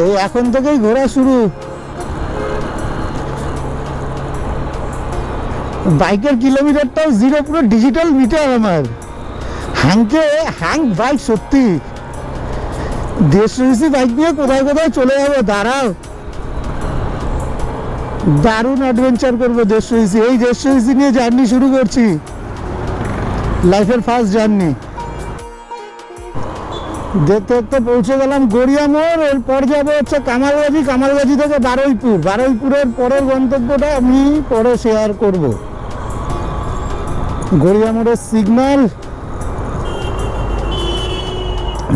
এই এখন থেকেই ঘোরা শুরু। বাইকের কিলোমিটারটাও জিরো, পুরো ডিজিটাল মিটার আমার। হ্যাং বাইক সত্যি। 150 সিসি বাইক নিয়ে কোথায় কোথায় চলে যাবো, দাঁড়াও। দারুণ অ্যাডভেঞ্চার করবো 150 সিসি। এই 150 সিসি নিয়ে জার্নি শুরু করছি, লাইফের ফার্স্ট জার্নি। দেখতে দেখতে পৌঁছে গেলাম গড়িয়া মোড়। এরপর যাবো হচ্ছে কামালগাছি, কামালগাছি থেকে বারুইপুর। বারুইপুরের পরের গন্তব্যটা আমি পরে শেয়ার করব। গড়িয়া মোড়ের সিগন্যাল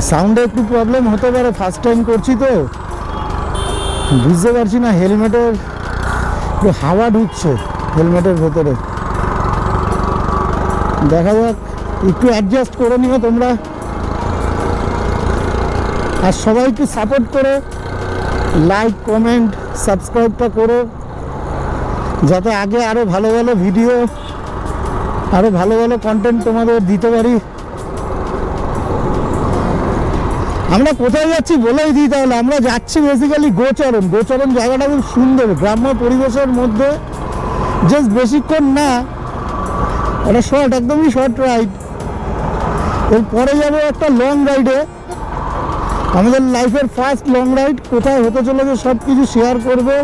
সাউন্ডে একটু প্রবলেম হতে পারে, ফার্স্ট টাইম করছি তো বুঝতে পারছি না। হেলমেটের হাওয়া ঢুকছে হেলমেটের ভেতরে, দেখা যাক, একটু অ্যাডজাস্ট করে নিও তোমরা। আর সবাই একটু সাপোর্ট করো, লাইক কমেন্ট সাবস্ক্রাইবটা করো, যাতে আগে আরও ভালো ভালো ভিডিও, আরও ভালো ভালো কন্টেন্ট তোমাদের দিতে পারি। আমরা কোথায় যাচ্ছি বলেই দিই তাহলে। আমরা যাচ্ছি বেসিক্যালি গোচরণ। গোচরণ জায়গাটা খুব সুন্দর, গ্রাম্য পরিবেশের মধ্যে। জাস্ট বেশিক্ষণ না, একটা শর্ট, একদমই শর্ট রাইড। এরপরে যাবো একটা লং রাইডে, আমাদের লাইফের ফার্স্ট লং রাইড। কোথায় হতে চলেছে সব কিছু শেয়ার করবো,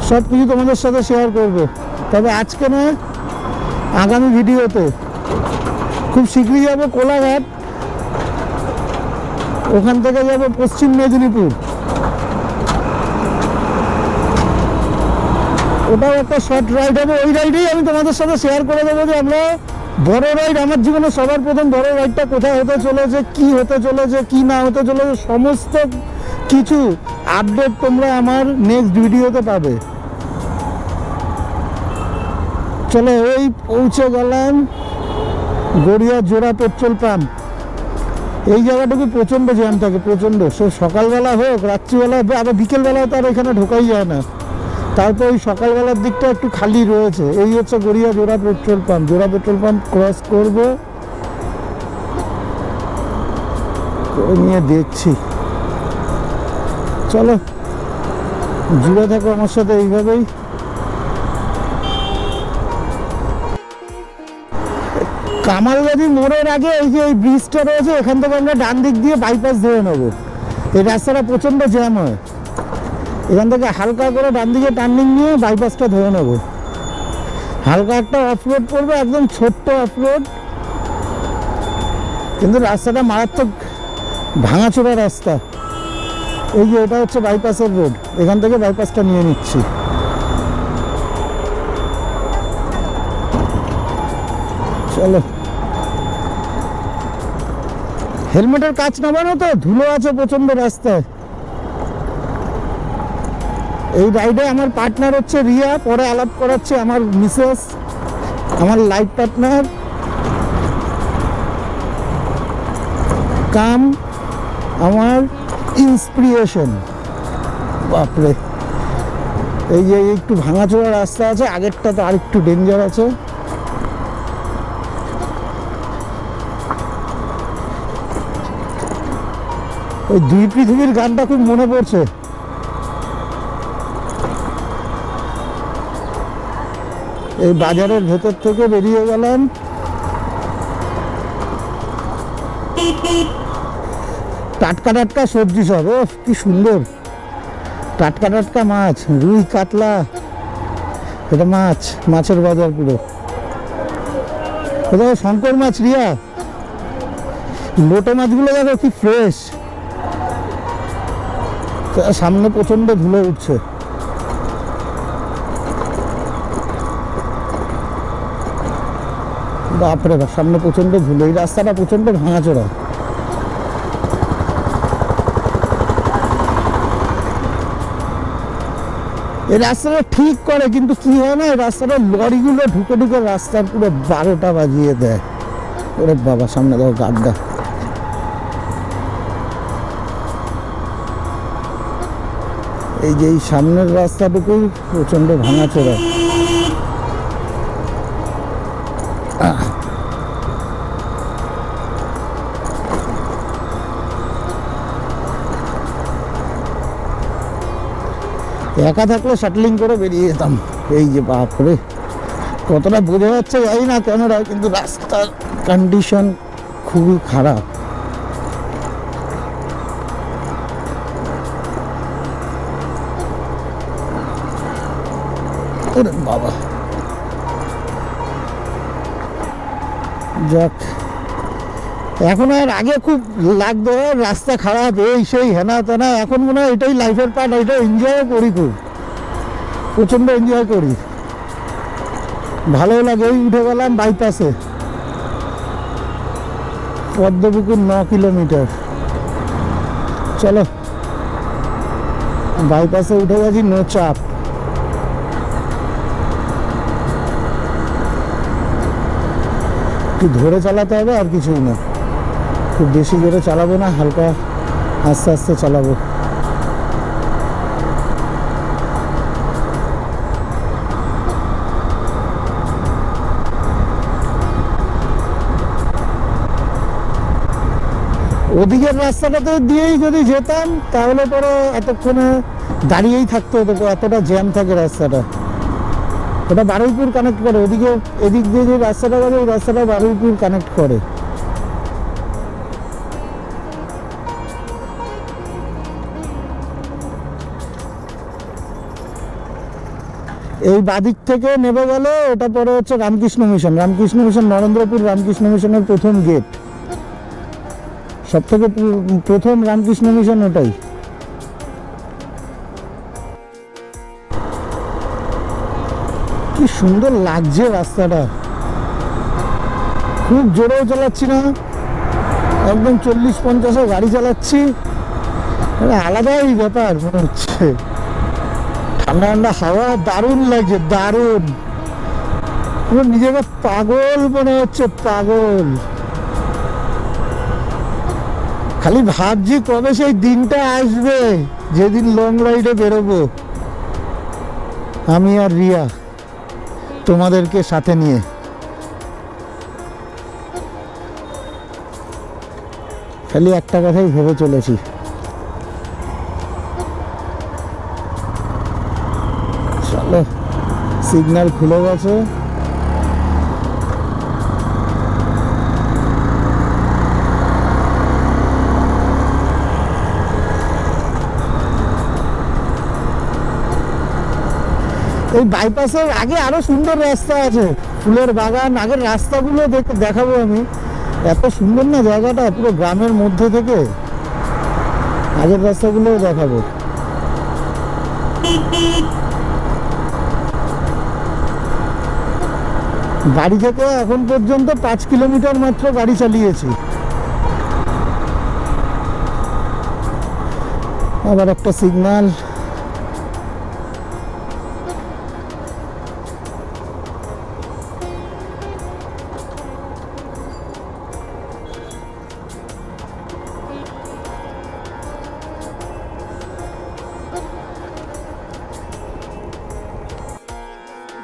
সব কিছু তোমাদের সাথে শেয়ার করবো। তবে আজকে নয়, আগামী ভিডিওতে। খুব শীঘ্রই যাবো কোলাঘাট, ওখান থেকে যাবো পশ্চিম মেদিনীপুর। ওটাও একটা শর্ট রাইড হবে। ওই রাইডেই আমি তোমাদের সাথে শেয়ার করে দেবো যে আমরা বড় রাইড, আমার জীবনে সবার প্রথম বড় রাইডটা কোথায় হতে চলেছে, কি হতে চলেছে, কি না হতে চলেছে, সমস্ত কিছু আপডেট তোমরা আমার নেক্সট ভিডিওতে পাবে। চলো, এই পৌঁছে গেলাম গড়িয়া জোড়া পেট্রোল পাম্প। এই জায়গাটুকু প্রচণ্ড জ্যাম থাকে, প্রচণ্ড। সে সকালবেলা হোক, রাত্রিবেলা হোক, আবার বিকেলবেলাও তো আর এখানে ঢোকাই যায় না। তারপর ওই সকালবেলার দিকটা একটু খালি রয়েছে। এই হচ্ছে গড়িয়া জোড়া পেট্রোল পাম্প। জোড়া পেট্রোল পাম্প ক্রস করবো, করে নিয়ে দেখছি। চলো, জুড়ে থাকো আমার সাথে এইভাবেই। কামালগাছি মোড়ের আগে এই যে এই ব্রিজটা রয়েছে, এখান থেকে আমরা ডান দিক দিয়ে বাইপাস ধরে নেবো। এই রাস্তাটা প্রচণ্ড জ্যাম হয়, এখান থেকে হালকা করে ডান দিকে টার্নিং নিয়ে বাইপাসটা ধরে নেবো। হালকা একটা অফরোড করবো, একদম ছোট্ট অফরোড, কিন্তু রাস্তাটা মারাত্মক ভাঙাচোরা রাস্তা। এই যে এটা হচ্ছে বাইপাসের রোড, এখান থেকে বাইপাসটা নিয়ে নিচ্ছি। চলো, হেলমেটের কাজ নামানো তো, ধুলো আছে প্রচণ্ড রাস্তায়। এই রাইডে আমার পার্টনার হচ্ছে রিয়া, পরে আলাপ করাচ্ছে আমার মিসেস, আমার লাইফ পার্টনার কাম আমার ইন্সপিরেশন। বাপরে, এই যে একটু ভাঙাচোরা রাস্তা আছে, আগেরটা তো আর একটু ডেঞ্জার আছে। ওই দুই পৃথিবীর গানটা খুব মনে পড়ছে। এই বাজারের ভেতর থেকে বেরিয়ে গেলাম। টাটকা টাটকা সবজি সব, ও কি সুন্দর। টাটকা টাটকা মাছ, রুই কাতলা, এটা মাছ, মাছের বাজার পুরো। এটা শঙ্কর মাছ রিয়া, লোটে মাছগুলো দেখো কি ফ্রেশ। সামনে প্রচন্ড ধুলো উঠছে। বাপরে বাপ, সামনে প্রচন্ড ধুলো। এই রাস্তাটা প্রচন্ড ভাঙাচোরা। এই রাস্তাটা ঠিক করে, কিন্তু কি হয় না, এই রাস্তাটা লরিগুলো ঢুকে ঢুকে রাস্তার পুরো 12টা বাজিয়ে দেয়। ওরে বাবা, সামনে দেখো গাড্ডা। এই যে এই সামনের রাস্তাটুকুই প্রচন্ড ভাঙাচোরা। একা থাকলে শাটলিং করে বেরিয়ে যেতাম। এই যে বাপরে, কতটা বোঝা যাচ্ছে জানি না ক্যামেরায়, কিন্তু রাস্তার কন্ডিশন খুবই খারাপ। বাবা যাক, এখন আর আগে খুব লাগতো রাস্তা খারাপ এই সেই হেনা তেনা, এখন মনে হয় এটাই লাইফের পার্ট, এটা এনজয় করি, খুব প্রচণ্ড এনজয় করি, ভালো লাগে। এই উঠে গেলাম বাইপাসে, পদ্মপুকুর 9 কিলোমিটার, চলো বাইপাসে উঠে গেছি, নো চাপ। একটু ধরে চালাতে হবে, আর কিছুই না, খুব বেশি জোরে চালাবো না, হালকা আস্তে আস্তে চালাবো। ওদিকের রাস্তাটাতে দিয়েই যদি যেতাম তাহলে পরে এতক্ষণে দাঁড়িয়েই থাকতে হতো, এতটা জ্যাম থাকে রাস্তাটা। ওটা বারুইপুর কানেক্ট করে, ওদিকে এদিক দিয়ে যে রাস্তাটা গেছে ওই রাস্তাটা বারুইপুর কানেক্ট করে। এই বাদিক থেকে নেমে গেলে ওটা পরে হচ্ছে রামকৃষ্ণ মিশন, রামকৃষ্ণ মিশন নরেন্দ্রপুর রামকৃষ্ণ মিশনের প্রথম গেট, সব থেকে প্রথম রামকৃষ্ণ মিশন ওটাই। কি সুন্দর লাগছে রাস্তাটা, খুব জোরেও চালাচ্ছি না, একদম 40-50-এ গাড়ি চালাচ্ছি, আলাদাই ব্যাপার মনে হচ্ছে। ঠান্ডা ঠান্ডা হাওয়া, দারুণ লাগছে, দারুণ, পুরো নিজেকে পাগল মনে হচ্ছে, পাগল। খালি ভাবছি কবে সেই দিনটা আসবে যেদিন লং রাইডে বেরোবো আমি আর রিয়া, তোমাদেরকে সাথে নিয়ে। খালি একটা কথাই ভেবে চলেছি, চলো সিগন্যাল খুলে গেছে, এই বাইপাসের আগে আরো সুন্দর রাস্তা আছে, ফুলের বাগান, আগের রাস্তাগুলো দেখাবো আমি, এত সুন্দর না জায়গাটা, পুরো গ্রামের মধ্যে থেকে আগের রাস্তাগুলোও দেখাবো। বাড়ি থেকে এখন পর্যন্ত 5 কিলোমিটার মাত্র গাড়ি চালিয়েছি। আবার একটা সিগন্যাল,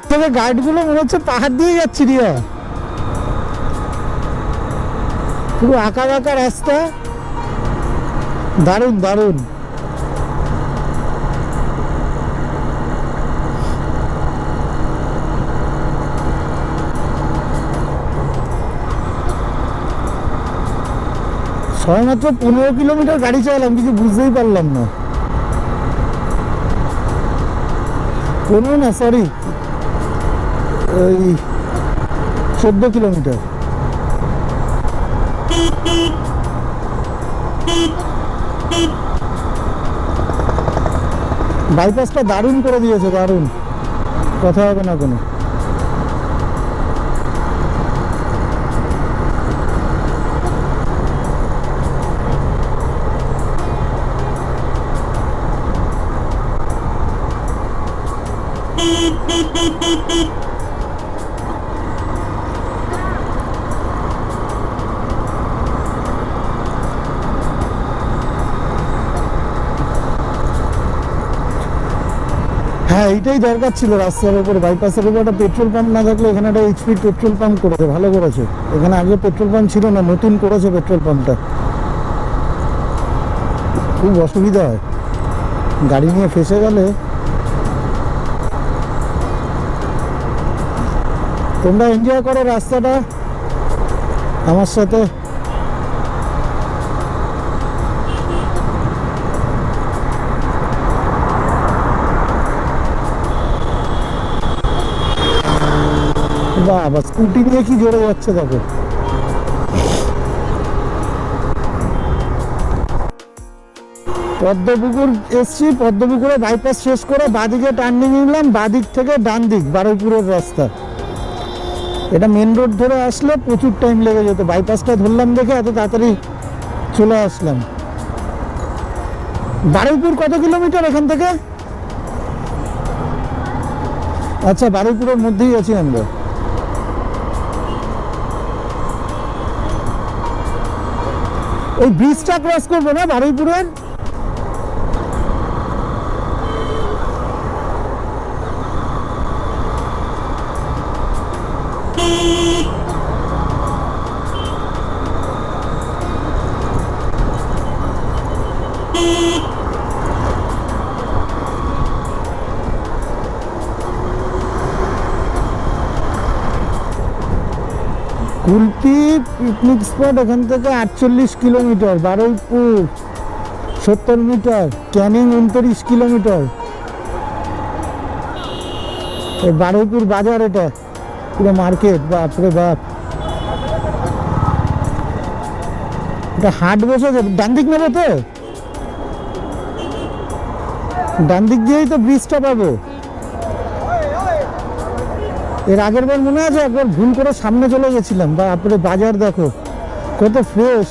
তবে গাইডগুলো মনে হচ্ছে পাহাড় দিয়ে যাচ্ছি রিয়া, পুরো আঁকা বাঁকা রাস্তা, দারুণ দারুণ। সবেমাত্র 15 কিলোমিটার গাড়ি চালাম, কিছু বুঝতেই পারলাম না, 15 না সরি, ওই 14 কিলোমিটার। বাইপাসটা দারুণ করে দিয়েছে, দারুণ, কথা হবে না কোনো। হ্যাঁ এইটাই দরকার ছিল, রাস্তার উপরে বাইপাসের উপরে একটা পেট্রোল পাম্প না থাকলে, এখানে একটা এইচপি পেট্রোল পাম্প করেছে, ভালো করেছে। এখানে আগে পেট্রোল পাম্প ছিল না, নতুন করেছে পেট্রোল পাম্পটা, খুব অসুবিধা হয় গাড়ি নিয়ে ফেসে গেলে, তোমরা এনজয় করো রাস্তাটা আমার সাথে। বাবা স্কুটি নিয়ে কি জোরে যাচ্ছে দেখো। পদ্মপুকুর এসছি, পদ্মপুকুরে বাইপাস শেষ করে বাদিকে টার্নিং নিলাম, বাদিক থেকে ডান দিক বারুইপুরের রাস্তা। এটা মেন রোড ধরে আসলে প্রচুর টাইম লেগে যেত, বাইপাসটা ধরলাম দেখে এত তাড়াতাড়ি চলে আসলাম। বারুইপুর কত কিলোমিটার এখান থেকে? আচ্ছা, বারুইপুরের মধ্যেই আছি আমরা। ওই ব্রিজটা ক্রস করবো না বারুইপুরের? কুলপি পিকনিক স্পট এখান থেকে 48 kilometre, Baruipur 70 metre, Canning 29 kilometre. Baruipur বাজার, এটা পুরো মার্কেট। বাপরে বাপ, এটা হাট বসেছে। ডান দিক নেবো তো, ডান দিক দিয়েই তো ব্রিজটা পাবো। এর আগের বার মনে আছে একবার ভুল করে সামনে চলে গেছিলাম। বাপরে বাজার দেখো কত ফ্রেশ,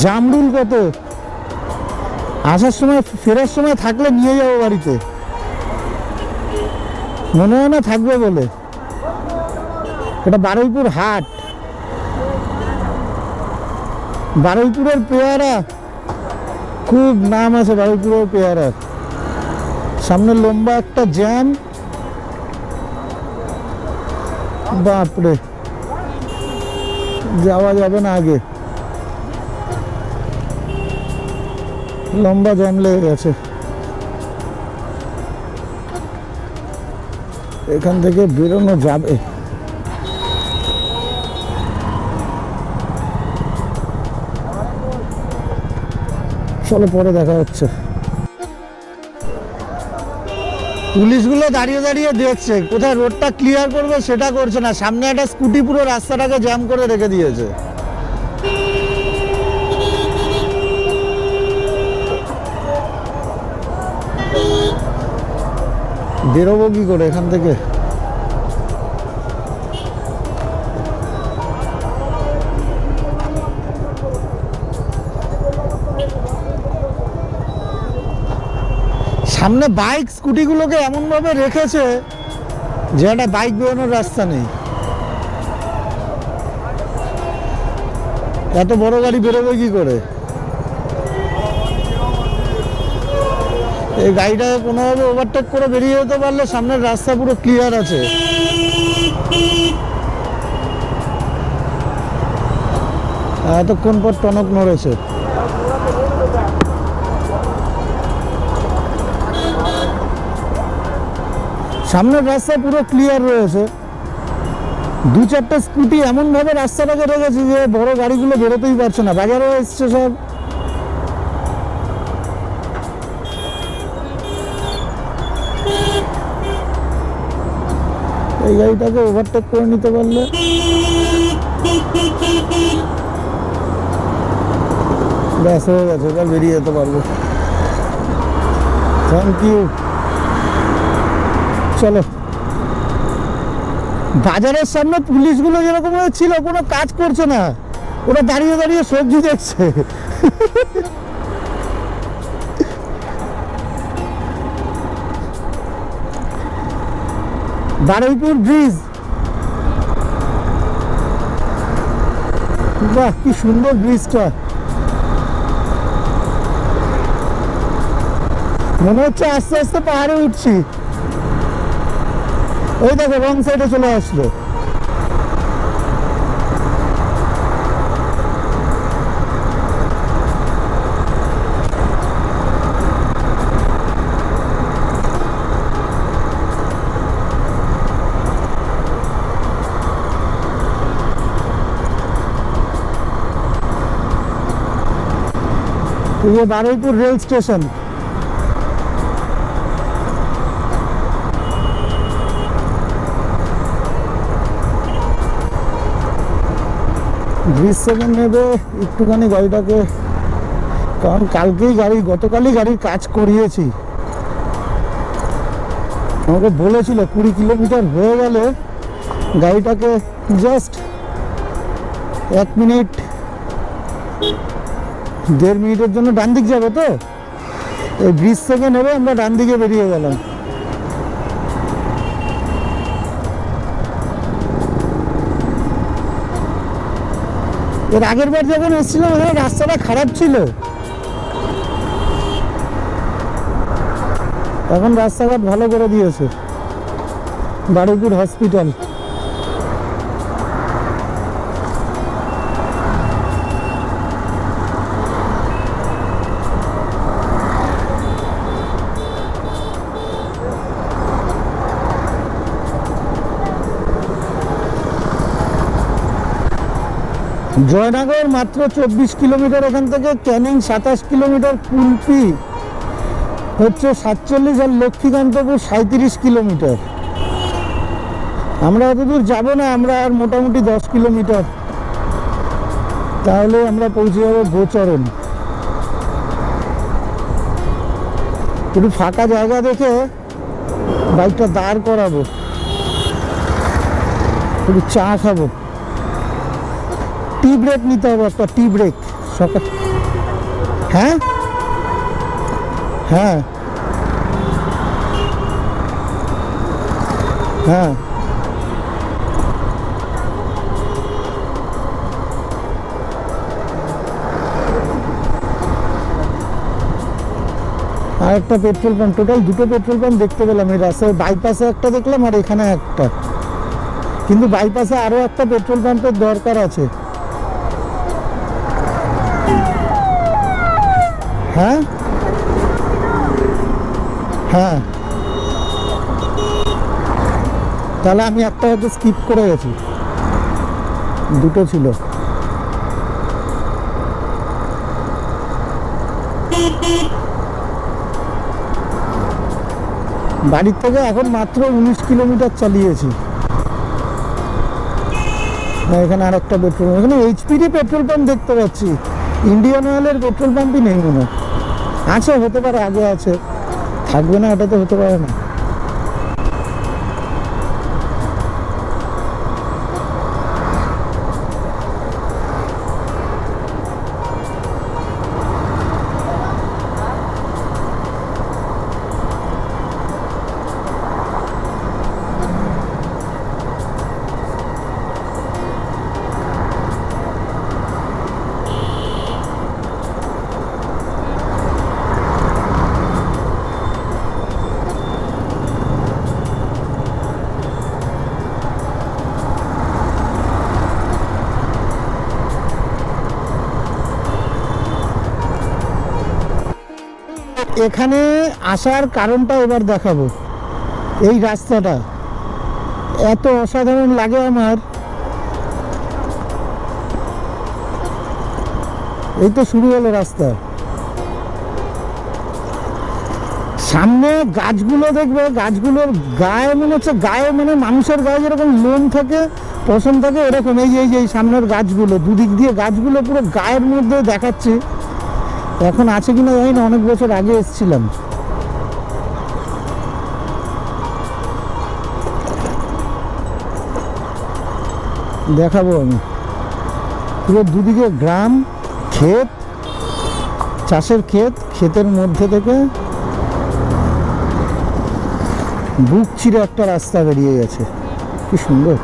জামরুল কত। আসার সময় ফেরার সময় থাকলে নিয়ে যাবো বাড়িতে, মনে হয় না থাকবে বলে। এটা বারুইপুর হাট। বারুইপুরের পেয়ারা খুব নাম আছে, বারুইপুরের পেয়ারার। সামনে লম্বা একটা জ্যাম, বাপরে যাওয়া যাবে না আগে, লম্বা জ্যাম লেগে গেছে। এখান থেকে বেরোনো যাবে। চলো পরে দেখা হচ্ছে। পুলিশগুলো দাঁড়িয়ে দাঁড়িয়ে দেখছে কোথায় রোডটা ক্লিয়ার করবে, সেটা করছে না। সামনে একটা স্কুটি পুরো রাস্তাটাকে জ্যাম করে রেখে দিয়েছে। বেরোবো কি করে এখান থেকে? সামনে বাইক স্কুটিগুলোকে এমনভাবে রেখেছে যে একটা বাইক বেরোনোর রাস্তা নেই। এত বড় গাড়ি বেরোবে কি করে? এই গাড়িটাকে কোনোভাবে ওভারটেক করে বেরিয়ে যেতে পারলে সামনের রাস্তা পুরো ক্লিয়ার আছে। এতক্ষণ পর টনক নড়েছে। সামনের রাস্তা পুরো ক্লিয়ার রয়েছে। দু চারটে স্কুটি এমনভাবে রাস্তাটাকে রেখেছে যে বড় গাড়িগুলো বেরোতেই পারছে না। বাজারও এসছে সব। এই গাড়িটাকে ওভারটেক করে নিতে পারলে ব্যাস হয়ে গেছে, এবার বেরিয়ে যেতে পারবো। Thank you. চলো। বাজারের সামনে পুলিশগুলো যেরকম ছিল কোনো কাজ করছে না, ওরা দাঁড়িয়ে দাঁড়িয়ে সবজি দেখছে। বারুইপুর ব্রিজ, বাহ কি সুন্দর ব্রিজটা। মনে হচ্ছে আস্তে আস্তে পাহাড়ে উঠছি। ওই দেখো রং সাইডে চলে আসলো। ये Baruipur rail station. Bridge second নেবে একটুখানি গাড়িটাকে, কারণ কালকেই গাড়ি, গতকালই গাড়ির কাজ করিয়েছি। আমাকে বলেছিল 20 কিলোমিটার হয়ে গেলে গাড়িটাকে জাস্ট 1 মিনিট 1.5 মিনিটের জন্য ডান দিক যাবে, তো এই ব্রিজ থেকে নেবে আমরা ডান দিকে বেরিয়ে গেলাম। এর আগের বার যখন এসেছিলাম রাস্তাটা খারাপ ছিল, এখন রাস্তাঘাট ভালো করে দিয়েছে। বারুইপুর হসপিটাল। জয়নগর মাত্র 24 কিলোমিটার এখান থেকে, ক্যানিং 27 কিলোমিটার, কুলপি হচ্ছে 47 আর লক্ষ্মীকান্তপুর 37 কিলোমিটার। আমরা অতদূর যাব না, আমরা আর মোটামুটি 10 কিলোমিটার, তাহলে আমরা পৌঁছে যাবো গোচরণ। একটু ফাঁকা জায়গা দেখে বাইকটা দাঁড় করাবো, একটু চা খাবো। টি ব্রেক নিতে হবে একটা, টি ব্রেক সকাল। হ্যাঁ হ্যাঁ হ্যাঁ আর একটা পেট্রোল পাম্প, টোটাল 2টো পেট্রোল পাম্প দেখতে পেলাম এই রাস্তায়। বাইপাসে একটা দেখলাম আর এখানে একটা, কিন্তু বাইপাসে আরো একটা পেট্রোল পাম্পের দরকার আছে। হ্যাঁ হ্যাঁ, তাহলে আমি একটা হয়তো স্কিপ করে গেছি, 2টো ছিল। বাড়ির থেকে এখন মাত্র 19 কিলোমিটার চালিয়েছি। এখানে আর একটা পেট্রোল, এখানে এইচপিরই পেট্রোল পাম্প দেখতে পাচ্ছি, ইন্ডিয়ান অয়েলের পেট্রোল পাম্পই নেই মনে হয়। আছে, হতে পারে আগে আছে, থাকবে না এটা তো হতে পারে না। এখানে আসার কারণটা এবার দেখাবো। এই রাস্তাটা এত অসাধারণ লাগে আমার। এই তো শুরু হলো রাস্তা, সামনে গাছগুলো দেখবে, গাছগুলোর গায়ে মনে হচ্ছে, গায়ে মানে মানুষের গায়ে যেরকম লোম থাকে, পশম থাকে, এরকম এই যে সামনের গাছগুলো, দুদিক দিয়ে গাছগুলো পুরো গায়ের মধ্যে দেখাচ্ছে। এখন আছে কিনা জানি না, অনেক বছর আগে এসেছিলাম। দেখাবো আমি, পুরো দুদিকে গ্রাম, ক্ষেত, চাষের ক্ষেত, ক্ষেতের মধ্যে থেকে বুক চিরে একটা রাস্তা বেরিয়ে গেছে, কি সুন্দর।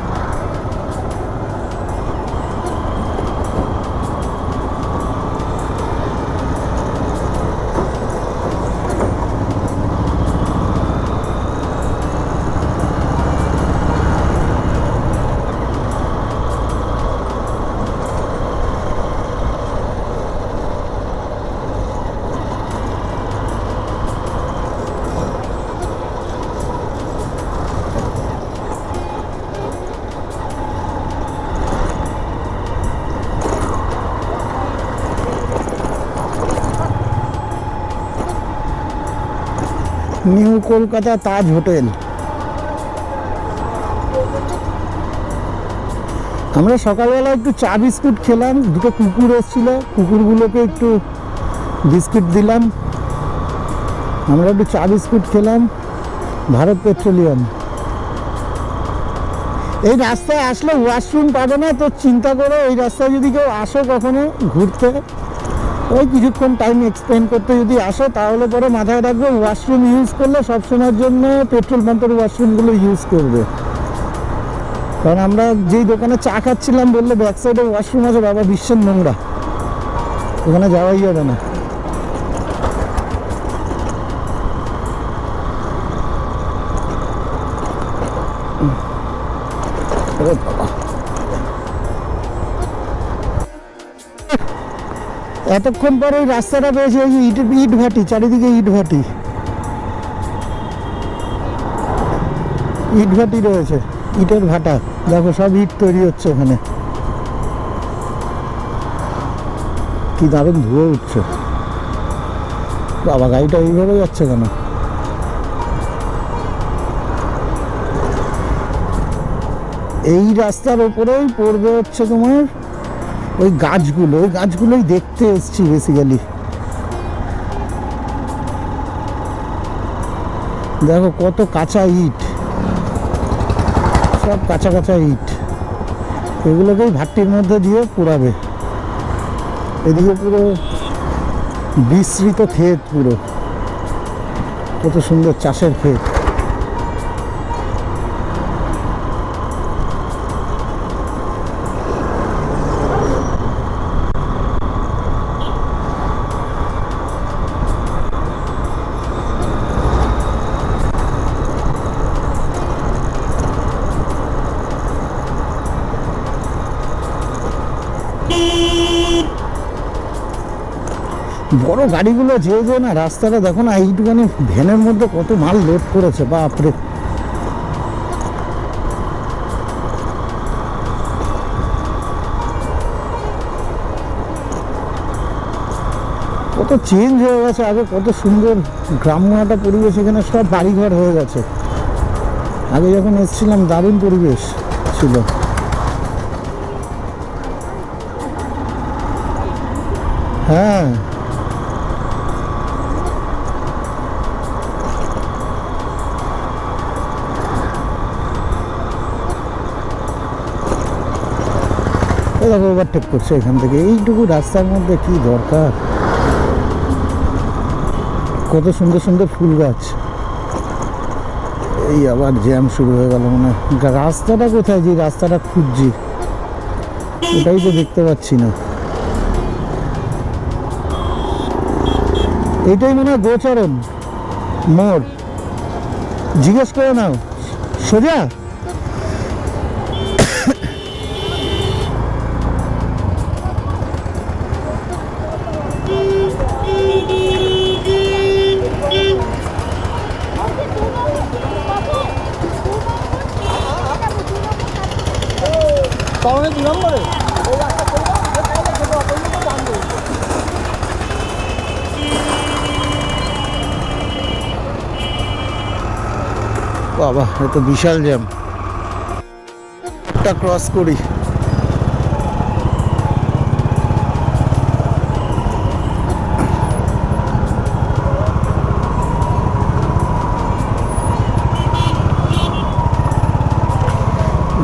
নিউ কলকাতা তাজ হোটেল। আমরা সকালবেলা একটু চা বিস্কুট খেলাম, দুটো কুকুর এসেছিল, কুকুরগুলোকে একটু বিস্কুট দিলাম। আমরা একটু চা বিস্কুট খেলাম। ভারত পেট্রোলিয়াম। এই রাস্তায় আসলে ওয়াশরুম পাবে না, তো চিন্তা করো এই রাস্তায় যদি কেউ আসো কখনো ঘুরতে, ওই কিছুক্ষণ টাইম এক্সপেন্ড করতে যদি আসো, তাহলে পরে মাথায় রাখবে ওয়াশরুম ইউজ করলে সবসময়ের জন্য পেট্রোল পাম্পের ওয়াশরুমগুলো ইউজ করবে। কারণ আমরা যেই দোকানে চা খাচ্ছিলাম বললে ব্যাক সাইডে ওয়াশরুম আছে, বাবা বিশ্বের নোংরা, ওখানে যাওয়াই যাবে না। এতক্ষণ পরে ওই রাস্তাটা পেয়েছে, এই যে ইট ভাটি, চারিদিকে ইট ভাটি, ইট ভাটি রয়েছে, ইটের ভাটা। দেখো সব ইট তৈরি হচ্ছে ওখানে। কি দারুণ ধুয়ে উঠছে বাবা, গাড়িটা এইভাবে যাচ্ছে কেন? এই রাস্তার ওপরেই পড়বে হচ্ছে তোমার ওই গাছগুলো, ওই গাছগুলোই দেখতে এসছি বেসিক্যালি। দেখো কত কাঁচা ইট, সব কাঁচা কাঁচা ইট, এগুলোকেই ভাট্টির মধ্যে দিয়ে পোড়াবে। এদিকে পুরো বিস্তৃত ক্ষেত, পুরো কত সুন্দর চাষের ক্ষেত। বড় গাড়িগুলো যে না রাস্তাটা দেখো না, এইটুখানি ভ্যানের মধ্যে কত মাল লোড করেছে, বাপরে। কত চেঞ্জ হয়ে গেছে, আগে কত সুন্দর গ্রাম্য একটা পরিবেশ, এখানে সব বাড়িঘর হয়ে গেছে। আগে যখন এসেছিলাম দারুণ পরিবেশ ছিল। হ্যাঁ, দেখো ওভারটেক করছে এখান থেকে। এইটুকু রাস্তার মধ্যে কি দরকার? কত সুন্দর সুন্দর ফুল গাছ। এই আবার জ্যাম শুরু হয়ে গেল মনে হয়। রাস্তাটা কোথায়, যে রাস্তাটা খুঁজছি ওটাই তো দেখতে পাচ্ছি না। এটাই মনে হয় গোচরণ মোড়, জিজ্ঞেস করে নাও সোজা। বাবা, এ তো বিশাল জ্যাম। একটা ক্রস করি।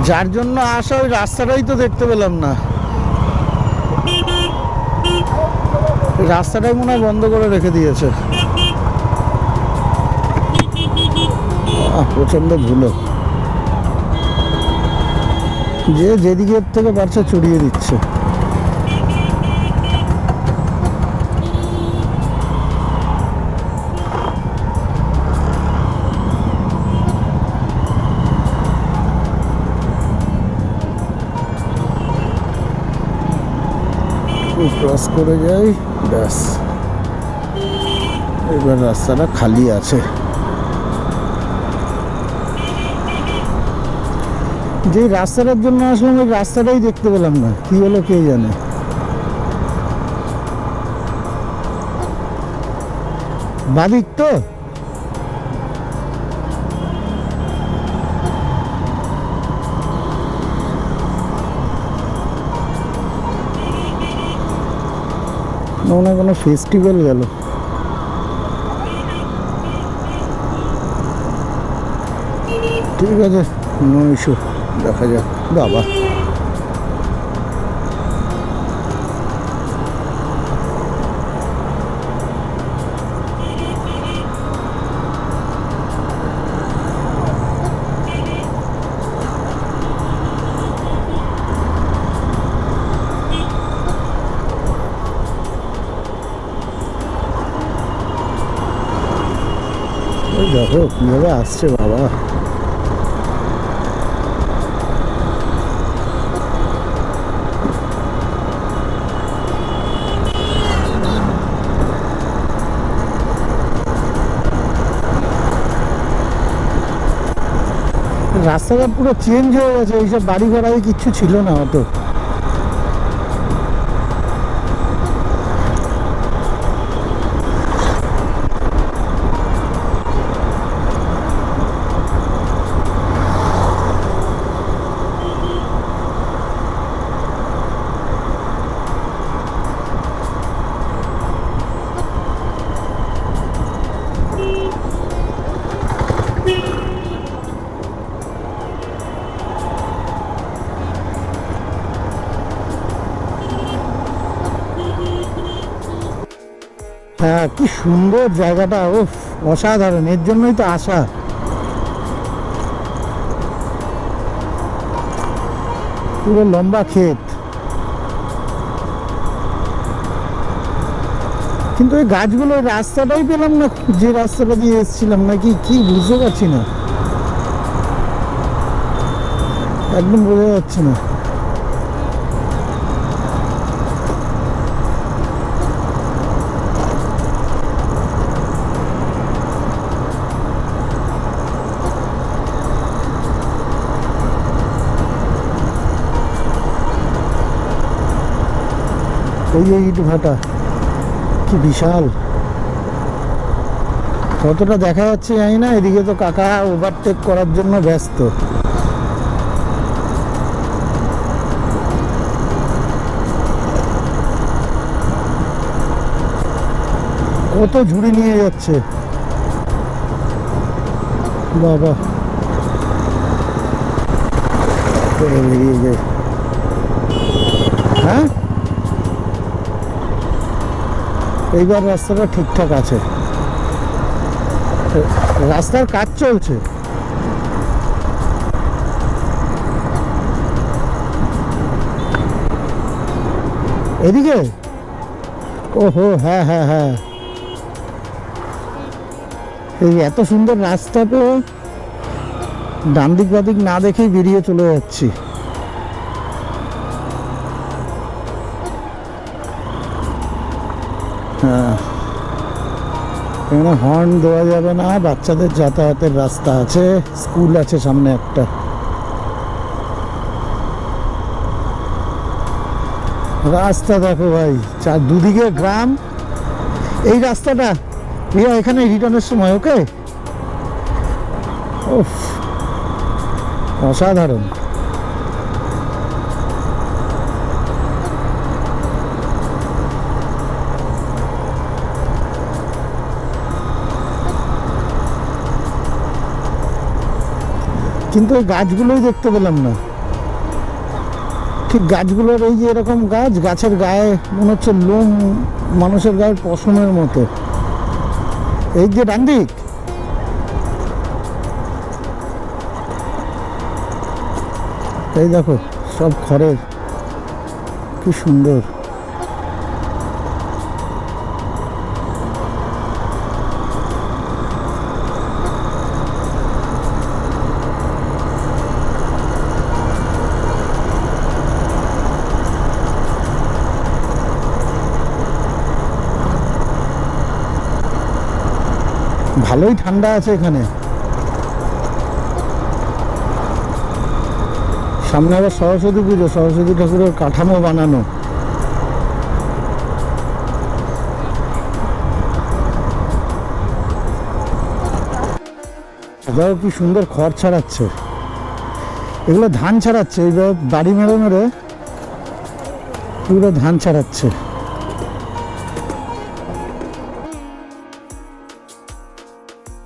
যার জন্য আসা ওই রাস্তাটাই তো দেখতে পেলাম না, রাস্তাটাই মনে হয় বন্ধ করে রেখে দিয়েছে। প্রচন্ড ধুলো, যে যেদিকের থেকে পারছে চড়িয়ে দিচ্ছে। ক্রস করে যাই, ব্যাস এবার রাস্তাটা খালি আছে। যে রাস্তাটার জন্য আসলে ওই রাস্তাটাই দেখতে পেলাম না, কি হলো কে জানে। বাদিক তো মনে হয় কোনো ফেস্টিভ্যাল গেল। ঠিক আছে, নো ইস্যু, দেখা যাক। বাবা, ওই দেখো কিভাবে আসছে বাবা। রাস্তাঘাট পুরো চেঞ্জ হয়ে গেছে, এইসব বাড়ি ঘর আগে কিচ্ছু ছিল না অত। হ্যাঁ, কি সুন্দর জায়গাটা, ওফ অসাধারণ, এর জন্যই তো আসা। পুরো লম্বা ক্ষেত, কিন্তু এই গাছগুলো রাস্তাটাই পেলাম না, যে রাস্তাটা দিয়ে এসেছিলাম নাকি কি বুঝতে পারছি না, একদম বোঝা যাচ্ছে না। এই যে ইট ভাটা, কি বিশাল, কতটা দেখা যাচ্ছে জানি না। এদিকে তো কাকা ওভারটেক করার জন্য ব্যস্ত। কত ঝুড়ি নিয়ে যাচ্ছে বাবা, বেরিয়ে যায়। হ্যাঁ, এইবার রাস্তাটা ঠিকঠাক আছে, রাস্তার কাজ চলছে। এদিকে ওহো, হ্যাঁ হ্যাঁ হ্যাঁ, এই এত সুন্দর রাস্তা তো ডান দিক বাদিক না দেখেই বেরিয়ে চলে যাচ্ছি। হ্যাঁ, এখানে হর্ন দেওয়া যাবে না, বাচ্চাদের যাতায়াতের রাস্তা আছে, স্কুল আছে সামনে একটা। রাস্তা দেখো ভাই, দুদিকে গ্রাম। এই রাস্তাটা এখানে রিটার্নের সময়, ওকে, ওফ অসাধারণ। কিন্তু এই গাছগুলোই দেখতে পেলাম না, ঠিক গাছগুলোর এই যে এরকম গাছ, গাছের গায়ে মনে হচ্ছে লোম, মানুষের গায়ের পশমের মতো। এই যে ডান দিক, এই দেখো সব খড়ের, কি সুন্দর। ভালোই ঠান্ডা আছে এখানে। সামনে আবার সরস্বতী পুজো, সরস্বতী ঠাকুরের কাঠামো বানানো। এটাও কি সুন্দর খড় ছাড়াচ্ছে, এগুলো ধান ছাড়াচ্ছে, এইভাবে বাড়ি মেরে মেরে পুরো ধান ছাড়াচ্ছে।